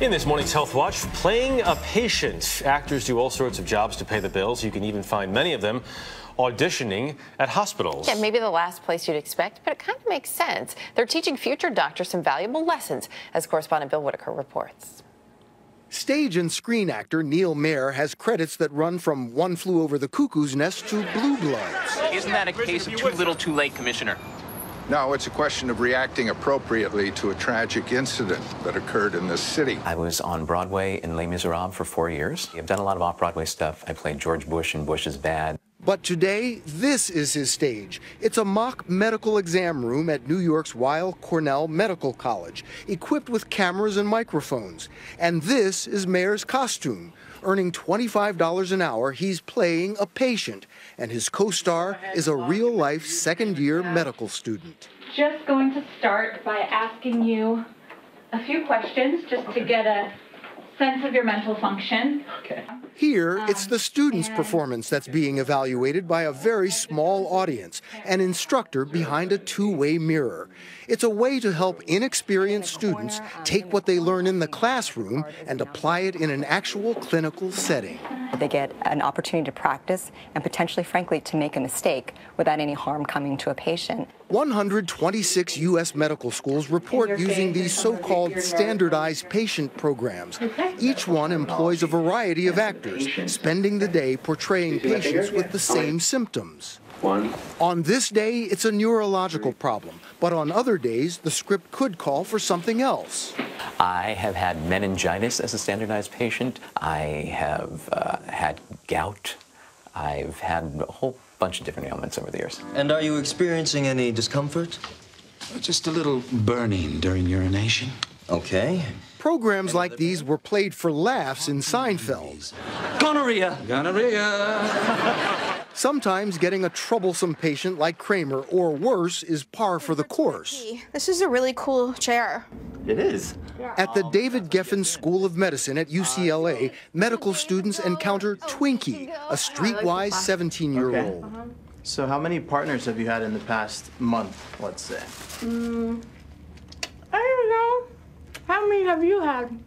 In this morning's Health Watch, playing a patient. Actors do all sorts of jobs to pay the bills. You can even find many of them auditioning at hospitals. Yeah, maybe the last place you'd expect, but it kind of makes sense. They're teaching future doctors some valuable lessons, as correspondent Bill Whitaker reports. Stage and screen actor Neil Mayer has credits that run from One Flew Over the Cuckoo's Nest to Blue Bloods. Isn't that a case of too little, too late, Commissioner? No, it's a question of reacting appropriately to a tragic incident that occurred in this city. I was on Broadway in Les Miserables for 4 years. I've done a lot of off-Broadway stuff. I played George Bush in Bush is Bad. But today, this is his stage. It's a mock medical exam room at New York's Weill Cornell Medical College, equipped with cameras and microphones. And this is Mayer's costume. Earning $25 an hour, he's playing a patient, and his co-star is a real-life second-year medical student. Just going to start by asking you a few questions just to get a sense of your mental function. Okay. Here, it's the student's performance that's being evaluated by a very small audience, an instructor behind a two-way mirror. It's a way to help inexperienced students take what they learn in the classroom and apply it in an actual clinical setting. They get an opportunity to practice and potentially, frankly, to make a mistake without any harm coming to a patient. 126 U.S. medical schools report using these so-called standardized patient programs. Each one employs a variety of actors, spending the day portraying patients with the same symptoms. On this day, it's a neurological problem, but on other days, the script could call for something else. I have had meningitis as a standardized patient. I have had gout. I've had a whole bunch of different ailments over the years. And are you experiencing any discomfort? Just a little burning during urination. Okay. Programs like these were played for laughs in SEINFELD. Gonorrhea! Gonorrhea! Sometimes getting a troublesome patient like Kramer, or worse, is par for the course. This is a really cool chair. It is. At the David Geffen School of Medicine at UCLA, medical students encounter Twinkie, a streetwise 17-year-old. Okay. So how many partners have you had in the past month, let's say? I don't know. How many have you had?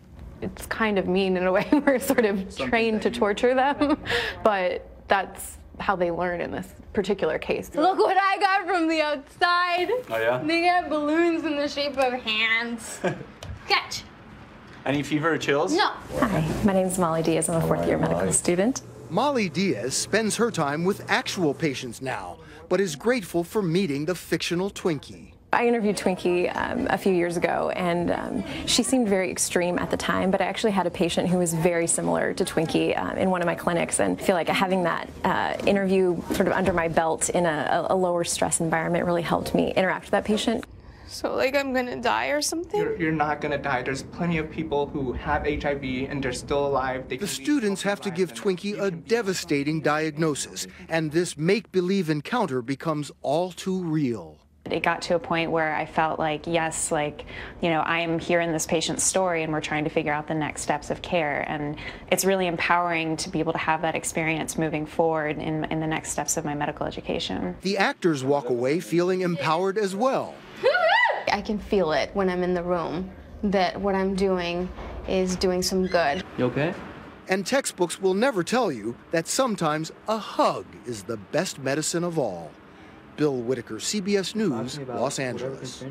It's kind of mean in a way. We're sort of trained to torture them, but that's how they learn in this particular case. Look what I got from the outside. Oh, yeah? They got balloons in the shape of hands. Catch. Any fever or chills? No. Hi, my name is Molly Diaz. I'm a fourth-year medical student. Molly Diaz spends her time with actual patients now, but is grateful for meeting the fictional Twinkie. I interviewed Twinkie a few years ago, and she seemed very extreme at the time, but I actually had a patient who was very similar to Twinkie in one of my clinics, and I feel like having that interview sort of under my belt in a lower stress environment really helped me interact with that patient. So, like, I'm gonna die or something? You're not gonna die. There's plenty of people who have HIV and they're still alive. The students have to give Twinkie a devastating diagnosis, and this make-believe encounter becomes all too real. It got to a point where I felt like, yes, like, you know, I am here in this patient's story and we're trying to figure out the next steps of care. And it's really empowering to be able to have that experience moving forward in the next steps of my medical education. The actors walk away feeling empowered as well. I can feel it when I'm in the room, that what I'm doing is doing some good. You okay? And textbooks will never tell you that sometimes a hug is the best medicine of all. Bill Whitaker, CBS News, Los Angeles.